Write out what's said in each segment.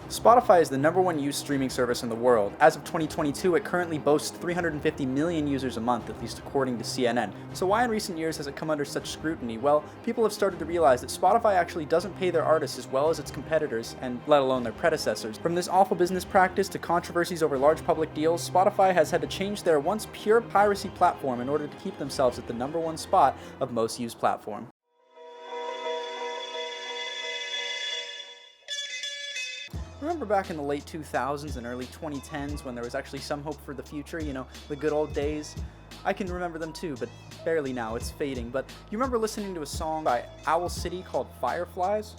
Spotify is the number one used streaming service in the world. As of 2022, it currently boasts 350 million users a month, at least according to CNN. So why in recent years has it come under such scrutiny? Well, people have started to realize that Spotify actually doesn't pay their artists as well as its competitors, and let alone their predecessors. From this awful business practice to controversies over large public deals, Spotify has had to change their once pure piracy platform in order to keep themselves at the number one spot of most used platform. Remember back in the late 2000s and early 2010s when there was actually some hope for the future, the good old days? I can remember them too, but barely now, it's fading. But you remember listening to a song by Owl City called Fireflies?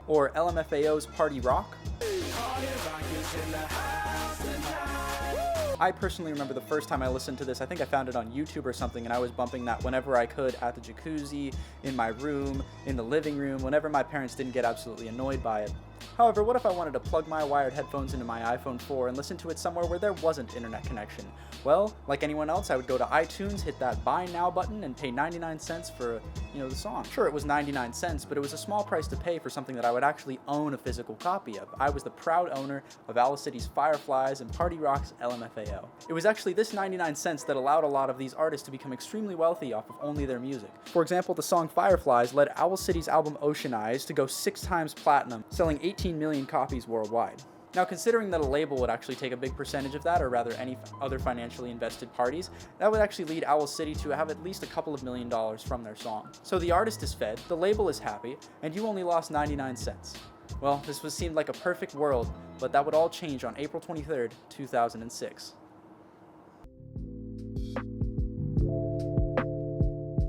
Or LMFAO's Party Rock? I personally remember the first time I listened to this. I think I found it on YouTube or something, and I was bumping that whenever I could at the jacuzzi, in my room, in the living room, whenever my parents didn't get absolutely annoyed by it. However, what if I wanted to plug my wired headphones into my iPhone 4 and listen to it somewhere where there wasn't internet connection? Well, like anyone else, I would go to iTunes, hit that Buy Now button, and pay 99 cents for, the song. Sure, it was 99 cents, but it was a small price to pay for something that I would actually own a physical copy of. I was the proud owner of Owl City's Fireflies and Party Rock's LMFAO. It was actually this 99 cents that allowed a lot of these artists to become extremely wealthy off of only their music. For example, the song Fireflies led Owl City's album Ocean Eyes to go 6 times platinum, selling 18 million copies worldwide. Now, considering that a label would actually take a big percentage of that, or rather any other financially invested parties, that would actually lead Owl City to have at least a couple of $1 million from their song. So the artist is fed, the label is happy, and you only lost 99 cents. Well, seemed like a perfect world, but that would all change on April 23rd, 2006.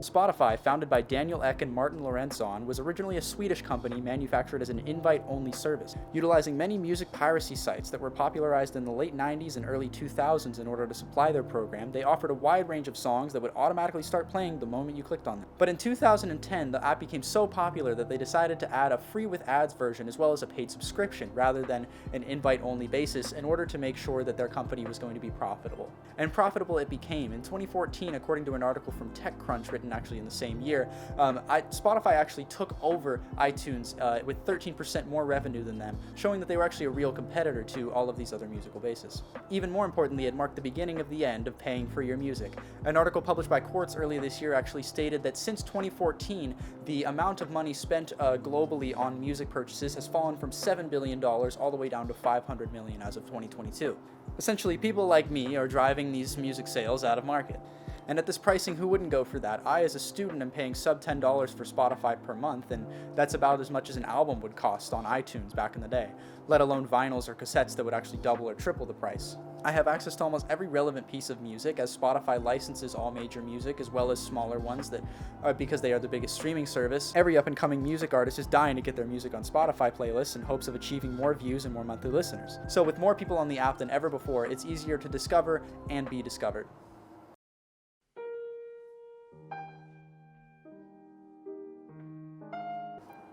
Spotify, founded by Daniel Ek and Martin Lorenzon, was originally a Swedish company manufactured as an invite-only service. Utilizing many music piracy sites that were popularized in the late 90s and early 2000s in order to supply their program, they offered a wide range of songs that would automatically start playing the moment you clicked on them. But in 2010, the app became so popular that they decided to add a free with ads version as well as a paid subscription rather than an invite-only basis in order to make sure that their company was going to be profitable. And profitable it became. In 2014, according to an article from TechCrunch written actually in the same year, Spotify actually took over iTunes with 13% more revenue than them, showing that they were actually a real competitor to all of these other musical bases. Even more importantly, it marked the beginning of the end of paying for your music. An article published by Quartz earlier this year actually stated that since 2014, the amount of money spent globally on music purchases has fallen from $7 billion all the way down to $500 million as of 2022. Essentially, people like me are driving these music sales out of market. And at this pricing, who wouldn't go for that? I, as a student, am paying sub $10 for Spotify per month, and that's about as much as an album would cost on iTunes back in the day, let alone vinyls or cassettes that would actually double or triple the price. I have access to almost every relevant piece of music, as Spotify licenses all major music as well as smaller ones that are because they are the biggest streaming service. Every up-and-coming music artist is dying to get their music on Spotify playlists in hopes of achieving more views and more monthly listeners. So with more people on the app than ever before, it's easier to discover and be discovered.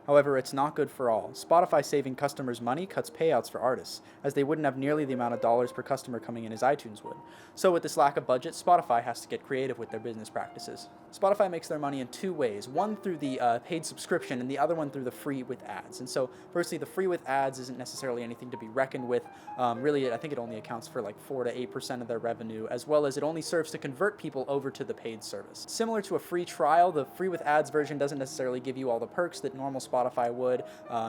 However, it's not good for all. Spotify saving customers money cuts payouts for artists, as they wouldn't have nearly the amount of dollars per customer coming in as iTunes would. So with this lack of budget, Spotify has to get creative with their business practices. Spotify makes their money in 2 ways, one through the paid subscription and the other one through the free with ads. And so firstly, the free with ads isn't necessarily anything to be reckoned with. Really, I think it only accounts for like 4 to 8% of their revenue, as well as it only serves to convert people over to the paid service. Similar to a free trial, the free with ads version doesn't necessarily give you all the perks that normal Spotify would.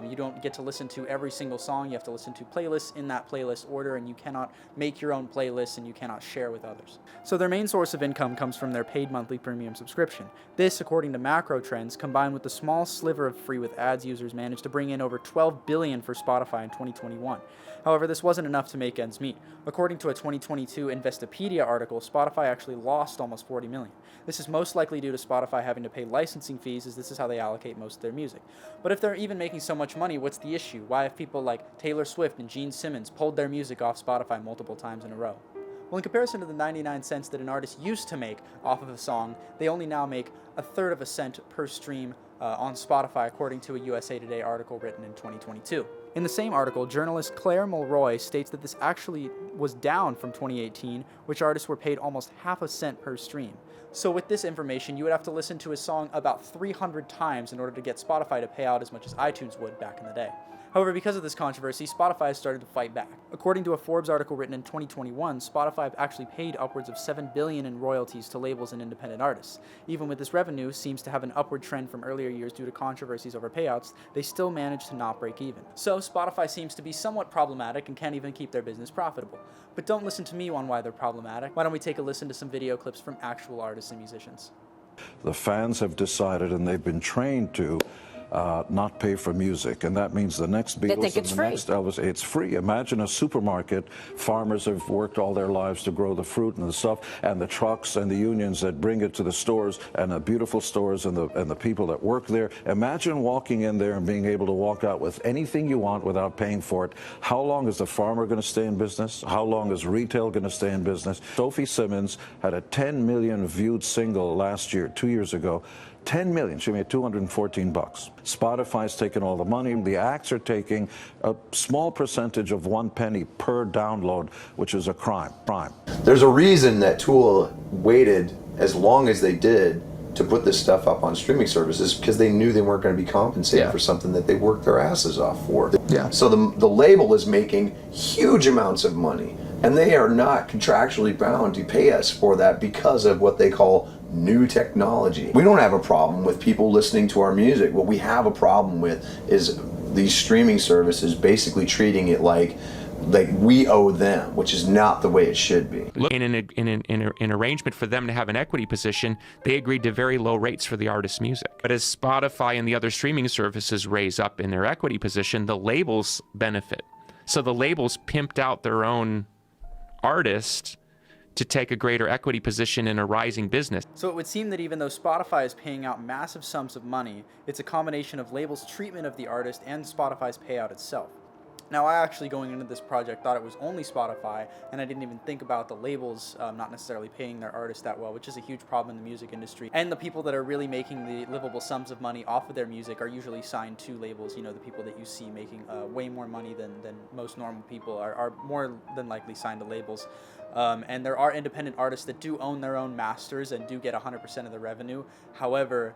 You don't get to listen to every single song. You have to listen to playlists in that playlist order, and you cannot make your own playlists, and you cannot share with others. So their main source of income comes from their paid monthly premium subscription. This, according to Macro Trends, combined with the small sliver of free with ads users, managed to bring in over $12 billion for Spotify in 2021. However, this wasn't enough to make ends meet. According to a 2022 Investopedia article, Spotify actually lost almost $40 million. This is most likely due to Spotify having to pay licensing fees, as this is how they allocate most of their music. But if they're even making so much money, what's the issue? Why have people like Taylor Swift and Gene Simmons pulled their music off Spotify multiple times in a row? Well, in comparison to the 99 cents that an artist used to make off of a song, they only now make 1/3 of a cent per stream on Spotify, according to a USA Today article written in 2022. In the same article, journalist Claire Mulroy states that this actually was down from 2018, which artists were paid almost half a cent per stream. So with this information, you would have to listen to a song about 300 times in order to get Spotify to pay out as much as iTunes would back in the day. However, because of this controversy, Spotify has started to fight back. According to a Forbes article written in 2021, Spotify actually paid upwards of $7 billion in royalties to labels and independent artists. Even with this revenue seems to have an upward trend from earlier years due to controversies over payouts, they still managed to not break even. So Spotify seems to be somewhat problematic and can't even keep their business profitable. But don't listen to me on why they're problematic. Why don't we take a listen to some video clips from actual artists and musicians? The fans have decided, and they've been trained to, not pay for music, and that means the next Beatles and the next Elvis, it's free. Imagine a supermarket. Farmers have worked all their lives to grow the fruit and the stuff, and the trucks and the unions that bring it to the stores, and the beautiful stores and the people that work there. Imagine walking in there and being able to walk out with anything you want without paying for it. How long is the farmer going to stay in business? How long is retail going to stay in business? Sophie Simmons had a 10 million viewed single last year, 2 years ago. 10 million. She made $214. Spotify's taking all the money. The acts are taking a small percentage of 1 penny per download, which is a crime. There's a reason that Tool waited as long as they did to put this stuff up on streaming services, because they knew they weren't going to be compensated for something that they worked their asses off for. So the label is making huge amounts of money, and they are not contractually bound to pay us for that because of what they call new technology. We don't have a problem with people listening to our music. What we have a problem with is these streaming services basically treating it like we owe them, which is not the way it should be. In an arrangement for them to have an equity position, they agreed to very low rates for the artist's music. But as Spotify and the other streaming services raise up in their equity position, the labels benefit. So the labels pimped out their own artist to take a greater equity position in a rising business. So it would seem that even though Spotify is paying out massive sums of money, it's a combination of labels' treatment of the artist and Spotify's payout itself. Now, I actually, going into this project, thought it was only Spotify, and I didn't even think about the labels not necessarily paying their artists that well, which is a huge problem in the music industry. And the people that are really making the livable sums of money off of their music are usually signed to labels. You know, the people that you see making way more money than most normal people are more than likely signed to labels. And there are independent artists that do own their own masters and do get 100% of the revenue. However,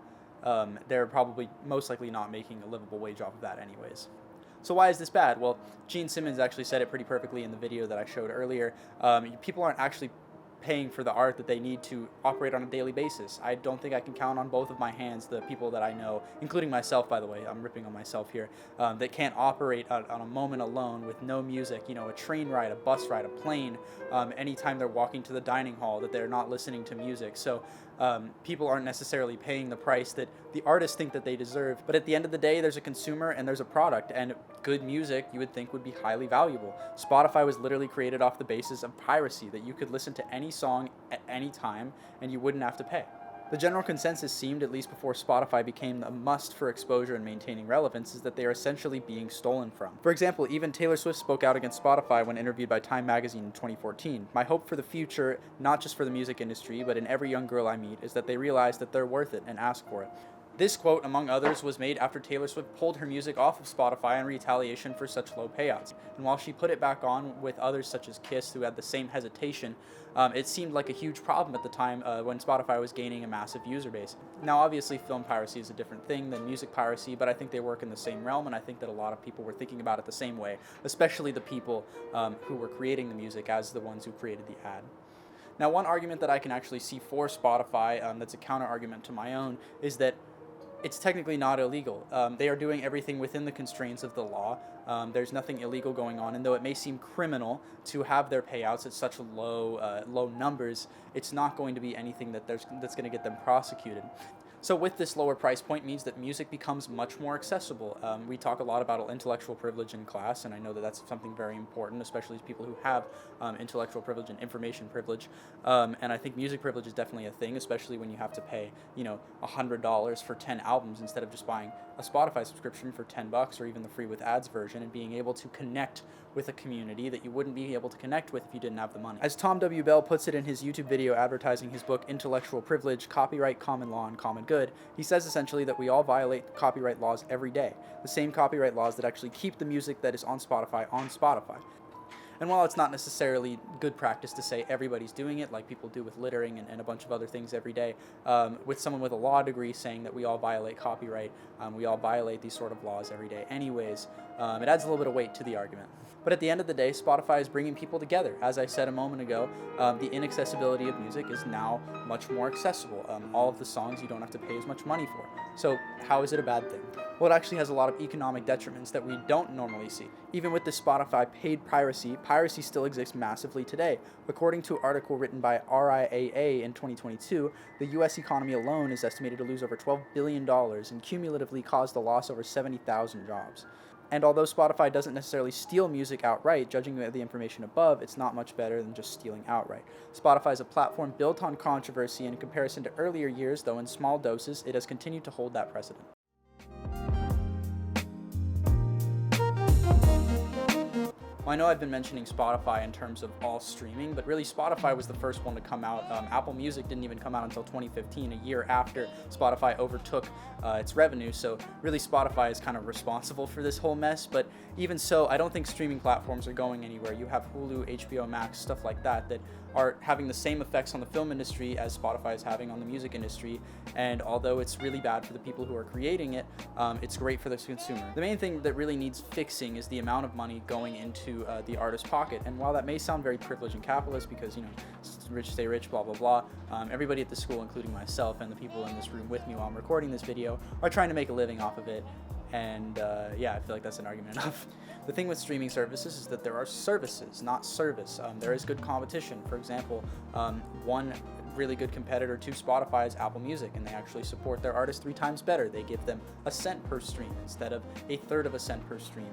they're probably most likely not making a livable wage off of that anyways. So why is this bad? Well, Gene Simmons actually said it pretty perfectly in the video that I showed earlier. People aren't actually paying for the art that they need to operate on a daily basis. I don't think I can count on both of my hands the people that I know, including myself, by the way, I'm ripping on myself here, that can't operate on a moment alone with no music, you know, a train ride, a bus ride, a plane, anytime they're walking to the dining hall, that they're not listening to music. So people aren't necessarily paying the price that the artists think that they deserve. But at the end of the day, there's a consumer and there's a product, and good music you would think would be highly valuable. Spotify was literally created off the basis of piracy, that you could listen to any song at any time and you wouldn't have to pay. The general consensus seemed, at least before Spotify became a must for exposure and maintaining relevance, is that they are essentially being stolen from. For example, even Taylor Swift spoke out against Spotify when interviewed by Time magazine in 2014. My hope for the future, not just for the music industry, but in every young girl I meet, is that they realize that they're worth it and ask for it. This quote, among others, was made after Taylor Swift pulled her music off of Spotify in retaliation for such low payouts. And while she put it back on with others such as Kiss, who had the same hesitation, it seemed like a huge problem at the time when Spotify was gaining a massive user base. Now, obviously, film piracy is a different thing than music piracy, but I think they work in the same realm, and I think that a lot of people were thinking about it the same way, especially the people who were creating the music as the ones who created the ad. Now, one argument that I can actually see for Spotify that's a counter-argument to my own is that it's technically not illegal. They are doing everything within the constraints of the law. There's nothing illegal going on, and though it may seem criminal to have their payouts at such low numbers, it's not going to be anything that's going to get them prosecuted. So with this lower price point means that music becomes much more accessible. We talk a lot about intellectual privilege in class, and I know that that's something very important, especially to people who have intellectual privilege and information privilege. And I think music privilege is definitely a thing, especially when you have to pay, $100 for 10 albums instead of just buying a Spotify subscription for $10 or even the free with ads version, and being able to connect with a community that you wouldn't be able to connect with if you didn't have the money. As Tom W. Bell puts it in his YouTube video advertising his book Intellectual Privilege, Copyright, Common Law, and Common Good, he says essentially that we all violate copyright laws every day, the same copyright laws that actually keep the music that is on Spotify on Spotify. And while it's not necessarily good practice to say everybody's doing it, like people do with littering and a bunch of other things every day, with someone with a law degree saying that we all violate copyright, we all violate these sort of laws every day anyways, it adds a little bit of weight to the argument. But at the end of the day, Spotify is bringing people together. As I said a moment ago, the inaccessibility of music is now much more accessible. All of the songs you don't have to pay as much money for. So how is it a bad thing? Well, it actually has a lot of economic detriments that we don't normally see. Even with the Spotify paid piracy, piracy still exists massively today. According to an article written by RIAA in 2022, the U.S. economy alone is estimated to lose over $12 billion and cumulatively cause the loss of over 70,000 jobs. And although Spotify doesn't necessarily steal music outright, judging by the information above, it's not much better than just stealing outright. Spotify is a platform built on controversy, and in comparison to earlier years, though in small doses, it has continued to hold that precedent. Well, I know I've been mentioning Spotify in terms of all streaming, but really Spotify was the first one to come out. Apple Music didn't even come out until 2015, a year after Spotify overtook its revenue. So really Spotify is kind of responsible for this whole mess. But even so, I don't think streaming platforms are going anywhere. You have Hulu, HBO Max, stuff like that are having the same effects on the film industry as Spotify is having on the music industry. And although it's really bad for the people who are creating it, it's great for the consumer. The main thing that really needs fixing is the amount of money going into the artist's pocket. And while that may sound very privileged and capitalist because, rich stay rich, blah, blah, blah, everybody at the school, including myself and the people in this room with me while I'm recording this video, are trying to make a living off of it. And I feel like that's an argument enough. The thing with streaming services is that there are services, not service. There is good competition. For example, one really good competitor to Spotify is Apple Music, and they actually support their artists 3 times better. They give them a cent per stream instead of a third of a cent per stream.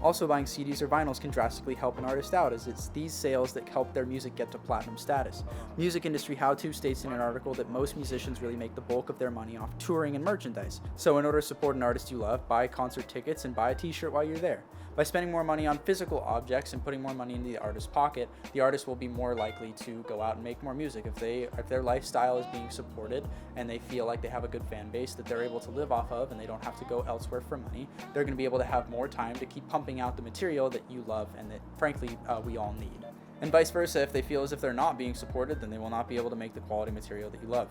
Also, buying CDs or vinyls can drastically help an artist out, as it's these sales that help their music get to platinum status. Music Industry How To states in an article that most musicians really make the bulk of their money off touring and merchandise. So in order to support an artist you love, buy concert tickets and buy a t-shirt while you're there. By spending more money on physical objects and putting more money into the artist's pocket, the artist will be more likely to go out and make more music. If their lifestyle is being supported and they feel like they have a good fan base that they're able to live off of and they don't have to go elsewhere for money, they're going to be able to have more time to keep pumping out the material that you love and that, frankly, we all need. And vice versa, if they feel as if they're not being supported, then they will not be able to make the quality material that you love.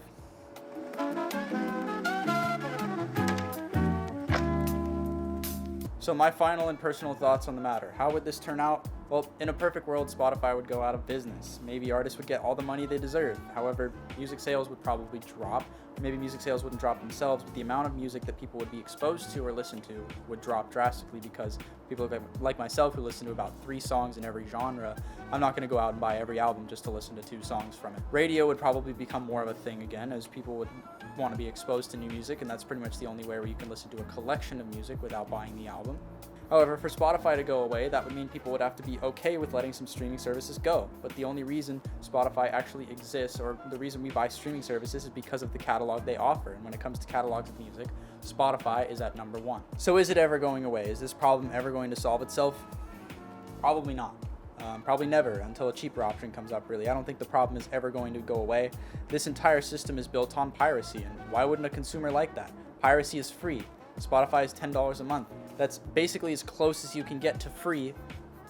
So my final and personal thoughts on the matter. How would this turn out? Well, in a perfect world, Spotify would go out of business. Maybe artists would get all the money they deserve. However, music sales would probably drop. Maybe music sales wouldn't drop themselves, but the amount of music that people would be exposed to or listen to would drop drastically because people like myself who listen to about 3 songs in every genre, I'm not going to go out and buy every album just to listen to 2 songs from it. Radio would probably become more of a thing again, as people would want to be exposed to new music, and that's pretty much the only way where you can listen to a collection of music without buying the album. However, for Spotify to go away, that would mean people would have to be okay with letting some streaming services go. But the only reason Spotify actually exists, or the reason we buy streaming services, is because of the catalog they offer. And when it comes to catalogs of music, Spotify is at number 1. So is it ever going away? Is this problem ever going to solve itself? Probably not. Probably never, until a cheaper option comes up, really. I don't think the problem is ever going to go away. This entire system is built on piracy, and why wouldn't a consumer like that? Piracy is free. Spotify is $10 a month. That's basically as close as you can get to free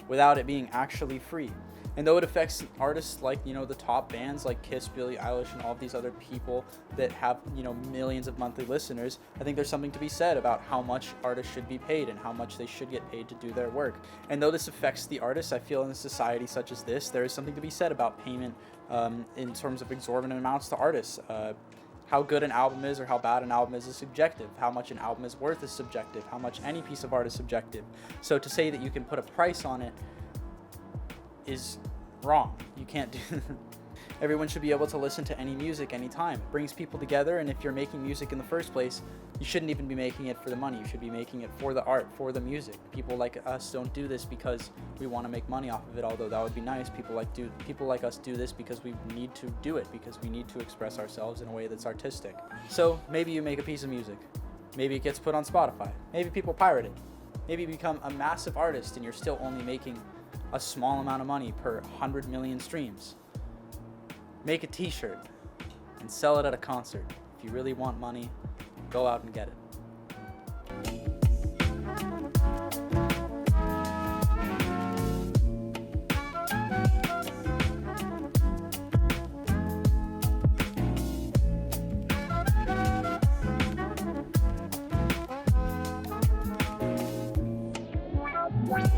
without it being actually free. And though it affects artists like, the top bands like Kiss, Billie Eilish, and all of these other people that have, millions of monthly listeners, I think there's something to be said about how much artists should be paid and how much they should get paid to do their work. And though this affects the artists, I feel in a society such as this, there is something to be said about payment in terms of exorbitant amounts to artists. How good an album is or how bad an album is subjective. How much an album is worth is subjective. How much any piece of art is subjective. So to say that you can put a price on it is wrong. You can't do Everyone should be able to listen to any music anytime. It brings people together, and if you're making music in the first place, you shouldn't even be making it for the money. You should be making it for the art, for the music. People like us don't do this because we want to make money off of it, although that would be nice. People like us do this because we need to do it, because we need to express ourselves in a way that's artistic. So maybe you make a piece of music. Maybe it gets put on Spotify. Maybe people pirate it. Maybe you become a massive artist and you're still only making a small amount of money per 100 million streams. Make a t-shirt and sell it at a concert. If you really want money, go out and get it. What?